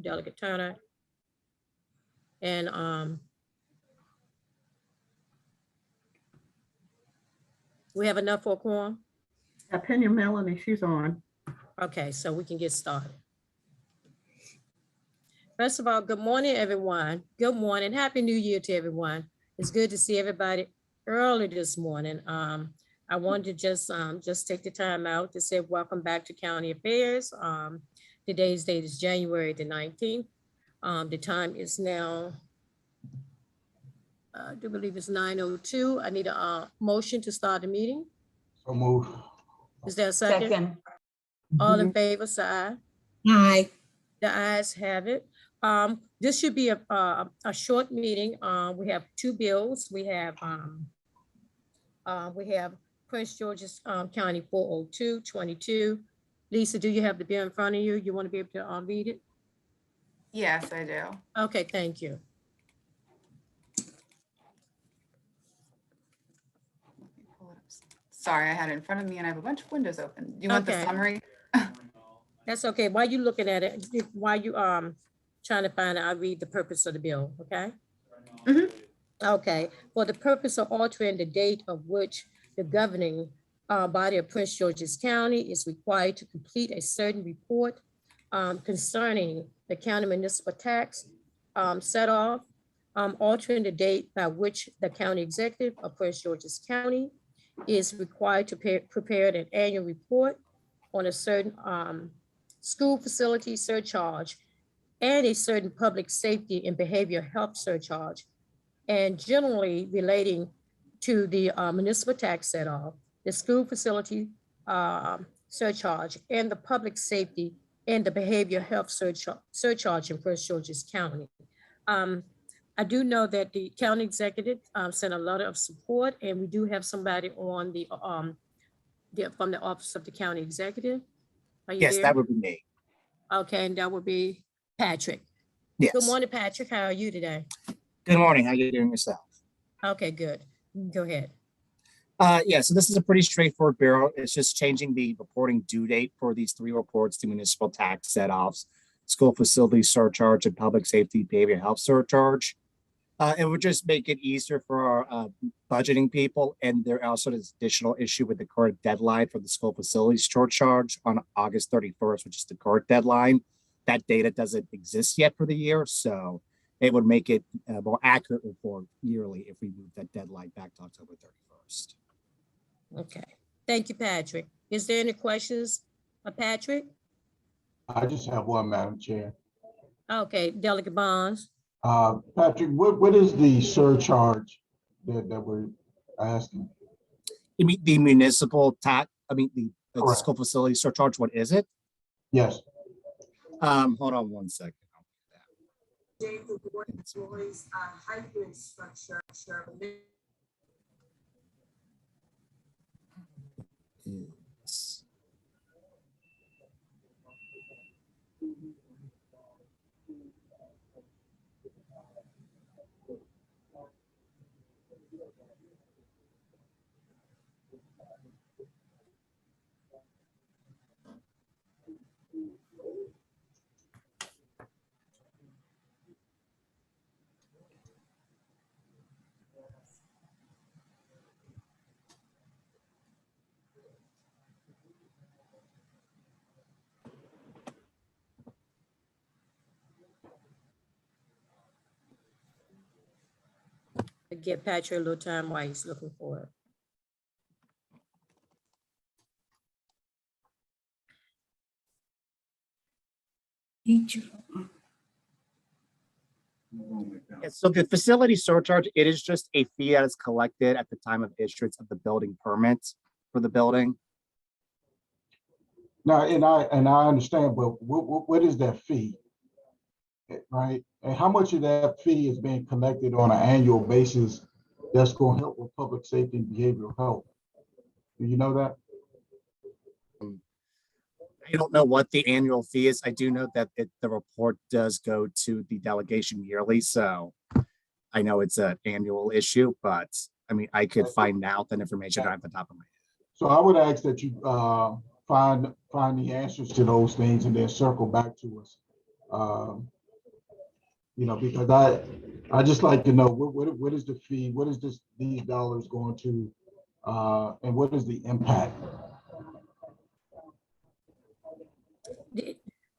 Delegate Turner. And we have enough for a quorum? Opinion Melanie, she's on. Okay, so we can get started. First of all, good morning, everyone. Good morning. Happy New Year to everyone. It's good to see everybody early this morning. I wanted to just take the time out to say welcome back to County Affairs. Today's date is January the 19th. The time is now, I do believe it's 9:02. I need a motion to start the meeting. So move. Is there a second? All in favor, say aye. Aye. The ayes have it. This should be a short meeting. We have two bills. We have Prince George's County 40222. Lisa, do you have the bill in front of you? You want to be able to read it? Yes, I do. Okay, thank you. Sorry, I had it in front of me and I have a bunch of windows open. Do you want the Okay. summary? That's okay. While you looking at it, while you trying to find it, I'll read the purpose of the bill, okay? Mhm. Okay, for the purpose of altering the date of which the governing body of Prince George's County is required to complete a certain report concerning the county municipal tax set off, altering the date by which the county executive of Prince George's County is required to prepare an annual report on a certain school facility surcharge and a certain public safety and behavioral health surcharge, and generally relating to the municipal tax set off, the school facility surcharge, and the public safety and the behavioral health surcharge in Prince George's County. I do know that the county executive sent a letter of support, and we do have somebody on the from the office of the county executive. Are you Yes, there? that would be me. Okay, and that would be Patrick. Yes. Good morning, Patrick. How are you today? Good morning. How you doing yourself? Okay, good. Go ahead. Yeah, so this is a pretty straightforward bill. It's just changing the reporting due date for these three reports to municipal tax set-offs, school facility surcharge, and public safety behavioral health surcharge. It would just make it easier for our budgeting people. And there also is additional issue with the current deadline for the school facilities surcharge on August 31st, which is the current deadline. That data doesn't exist yet for the year, so it would make it a more accurate report yearly if we move that deadline back to October 31st. Okay. Thank you, Patrick. Is there any questions of Patrick? I just have one, Madam Chair. Okay, Delegate Bonds. Patrick, what is the surcharge that we're asking? You mean the municipal tax, the Correct. school facility surcharge, what is it? Yes. Hold on one second. Hybrid structure. It's- Give Patrick a little time while he's looking for it. Yeah, so the facility surcharge, it is just a fee that is collected at the time of issuance of the building permits for the building. Now, and I understand, but what is that fee? Right? And how much of that fee is being collected on an annual basis that's going to help with public safety and behavioral health? Do you know that? I don't know what the annual fee is. I do know that the report does go to the delegation yearly, so I know it's an annual issue, but I could find out that information at the top of my head. So I would ask that you find the answers to those things and then circle back to us You know, because I just like to know what is the fee, what is these dollars going to, and what is the impact?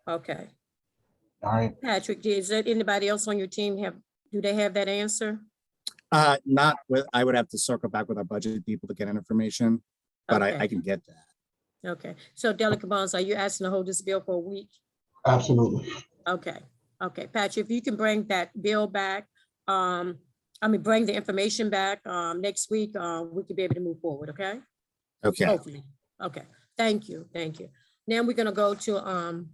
Okay, All right, Patrick, is there anybody else on your team do they have that answer? Not with, I would have to circle back with our budget people to get information, but I Okay. can get that. Okay, so Delegate Bonds, are you asking to hold this bill for a week? absolutely. Okay, okay, Patrick, if you can bring that bill back, bring the information back, next week, we could be able to move forward, okay? Okay. Hopefully, okay, thank you, thank you. Now we're gonna go to,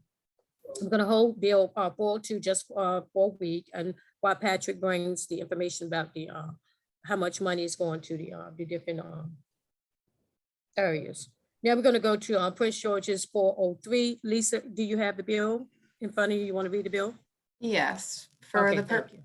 we're gonna hold Bill, 402 just, for a week, and while Patrick brings the information about the, how much money is going to the different, areas. Now we're gonna go to, Prince George's 403. Lisa, do you have the bill in front of you? You wanna read the bill? Yes, for Okay, the thank you.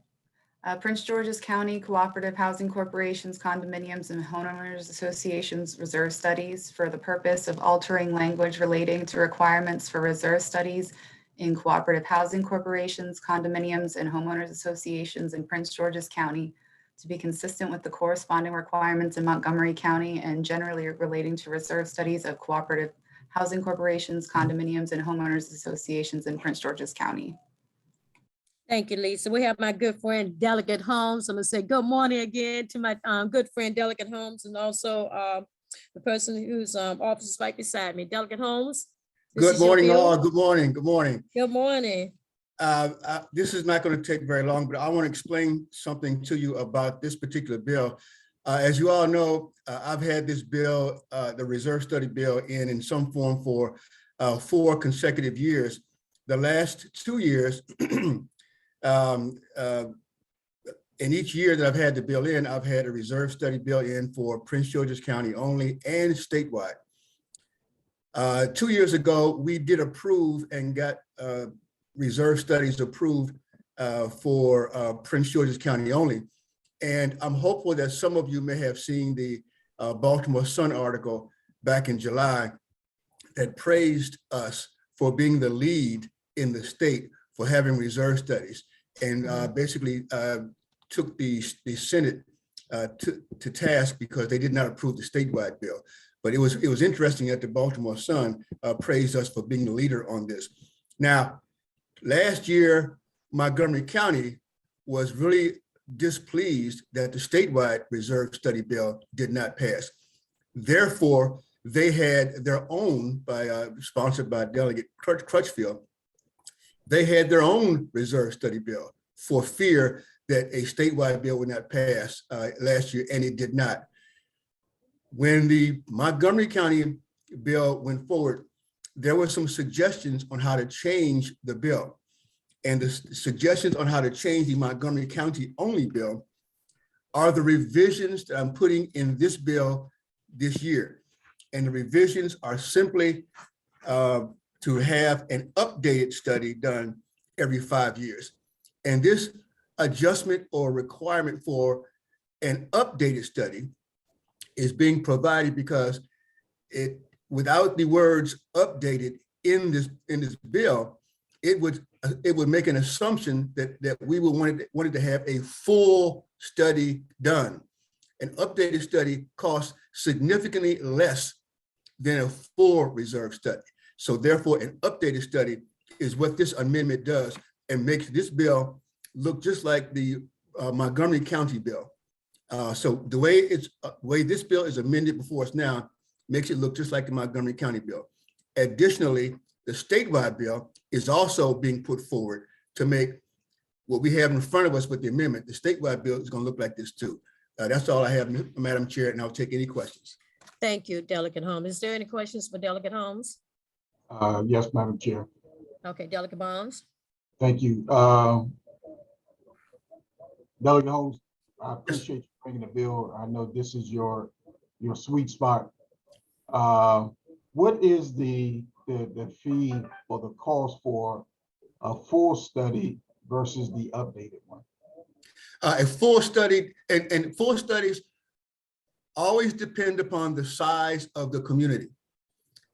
Prince George's County Cooperative Housing Corporations, Condominiums, and Homeowners Associations Reserve Studies for the purpose of altering language relating to requirements for reserve studies in cooperative housing corporations, condominiums, and homeowners associations in Prince George's County to be consistent with the corresponding requirements in Montgomery County and generally relating to reserve studies of cooperative housing corporations, condominiums, and homeowners associations in Prince George's County. Thank you, Lisa. We have my good friend Delegate Holmes. I'm gonna say good morning again to my good friend Delegate Holmes, and also the person whose office is right beside me, Delegate Holmes. this Good is your morning, bill. all. Good morning. Good morning. Good morning. This is not going to take very long, but I want to explain something to you about this particular bill. As you all know, I've had this bill, the reserve study bill, in some form for 4 consecutive years. The last 2 years, in each year that I've had the bill in, I've had a reserve study bill in for Prince George's County only and statewide. 2 years ago, we did approve and got reserve studies approved for Prince George's County only. And I'm hopeful that some of you may have seen the Baltimore Sun article back in July that praised us for being the lead in the state for having reserve studies, and basically took the Senate to task because they did not approve the statewide bill. But it was interesting that the Baltimore Sun praised us for being the leader on this. Now, last year, Montgomery County was really displeased that the statewide reserve study bill did not pass. Therefore, they had their own, sponsored by Delegate Crutchfield, they had their own reserve study bill for fear that a statewide bill would not pass last year, and it did not. When the Montgomery County bill went forward, there were some suggestions on how to change the bill. And the suggestions on how to change the Montgomery County only bill are the revisions that I'm putting in this bill this year. And the revisions are simply to have an updated study done every 5 years. And this adjustment or requirement for an updated study is being provided because it, without the words updated in this bill, it would make an assumption that we wanted to have a full study done. An updated study costs significantly less than a full reserve study. So therefore, an updated study is what this amendment does and makes this bill look just like the Montgomery County bill. So the way this bill is amended before us now makes it look just like the Montgomery County bill. Additionally, the statewide bill is also being put forward to make what we have in front of us with the amendment. The statewide bill is going to look like this too. That's all I have, Madam Chair, and I'll take any questions. Thank you, Delegate Holmes. Is there any questions for Delegate Holmes? Yes, Madam Chair. Okay, Delegate Bonds. Thank you. Delegate Holmes, I appreciate you bringing the bill. I know this is your sweet spot. What is the fee or the cost for a full study versus the updated one? A full study, and full studies always depend upon the size of the community.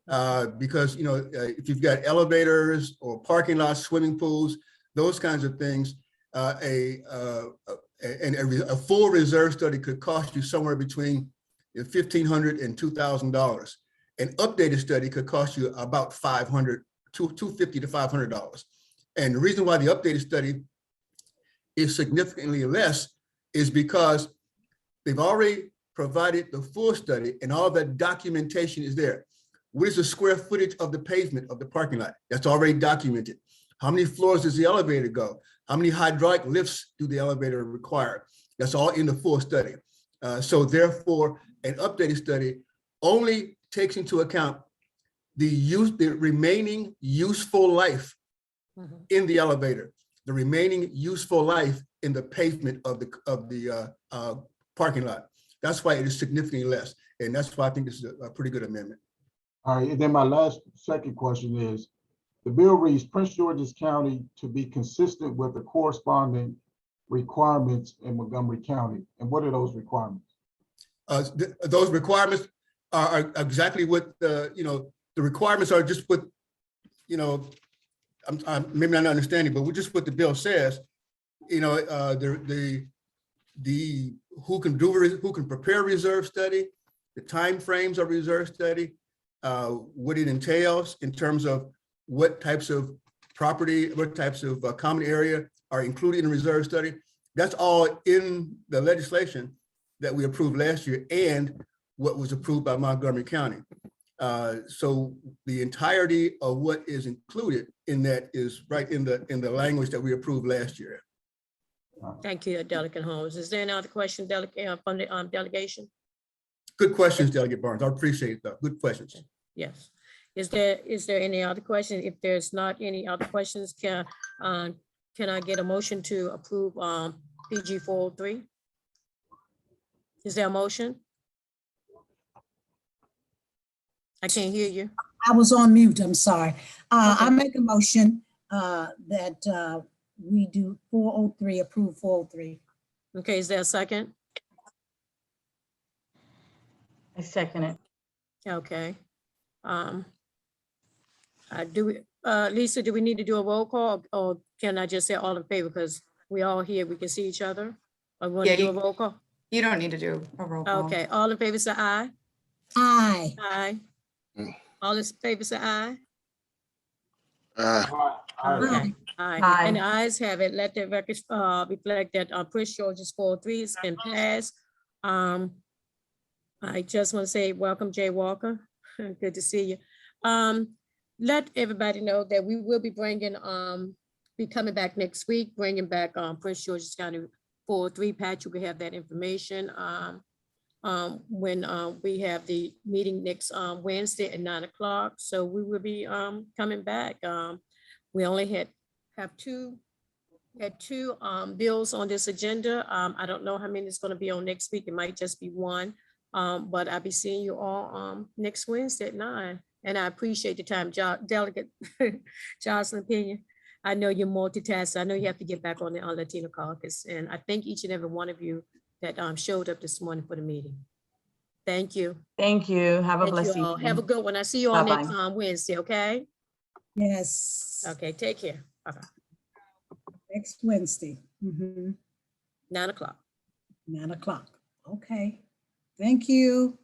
Because, you know, if you've got elevators or parking lots, swimming pools, those kinds of things, a full reserve study could cost you somewhere between $1,500 and $2,000. An updated study could cost you about $250 to $500. And the reason why the updated study is significantly less is because they've already provided the full study and all that documentation is there. What is the square footage of the pavement of the parking lot? That's already documented. How many floors does the elevator go? How many hydraulic lifts do the elevator require? That's all in the full study. So therefore, an updated study only takes into account the remaining useful life in the elevator, the remaining useful life in the pavement of the parking lot. That's why it is significantly less. And that's why I think this is a pretty good amendment. All right, and then my second question is, the bill reads Prince George's County to be consistent with the corresponding requirements in Montgomery County. And what are those requirements? Those requirements are exactly what the requirements are just what, I'm maybe not understanding, but just what the bill says. The who can prepare a reserve study, the timeframes of reserve study, what it entails in terms of what types of property, what types of common area are included in the reserve study. That's all in the legislation that we approved last year and what was approved by Montgomery County. So the entirety of what is included in that is right in the language that we approved last year. Thank you, Delegate Holmes. Is there any other question, Delegate, from the delegation? Good questions, Delegate Barnes. I appreciate that. Good questions. Yes. Is there any other question? If there's not any other questions, can I get a motion to approve PG 403? Is there a motion? I can't hear you. I was on mute, I'm sorry. Okay. I make a motion that we do 403, approve 403. Okay, is there a second? I second it. Okay. Lisa, do we need to do a roll call or can I just say all in favor because we all here, we can see each other? Or want to Yeah, do a roll call? You don't need to do a roll call. Okay, all in favor say aye. Aye. Aye. All in favor say aye. All right. Okay. Aye. Aye. And the ayes have it. Let the record reflect that Prince George's 403 has been passed. I just want to say welcome, Jay Walker. Good to see you. Let everybody know that we will be be coming back next week, bringing back Prince George's County 403. Pat, you can have that information when we have the meeting next Wednesday at 9 o'clock. So we will be coming back. We only had two bills on this agenda. I don't know how many is going to be on next week. It might just be one. But I'll be seeing you all next Wednesday at 9. And I appreciate the time, Delegate Jocelyn Pena. I know you're multitasking. I know you have to get back on the Latino caucus. And I thank each and every one of you that showed up this morning for the meeting. Thank you. Thank you. Have a Thank blessed you all. evening. Have a good one. I see you all Bye-bye. next Wednesday, okay? Yes, Okay, take care. Bye-bye. next Wednesday. 9 o'clock. 9 o'clock. Okay. Thank you.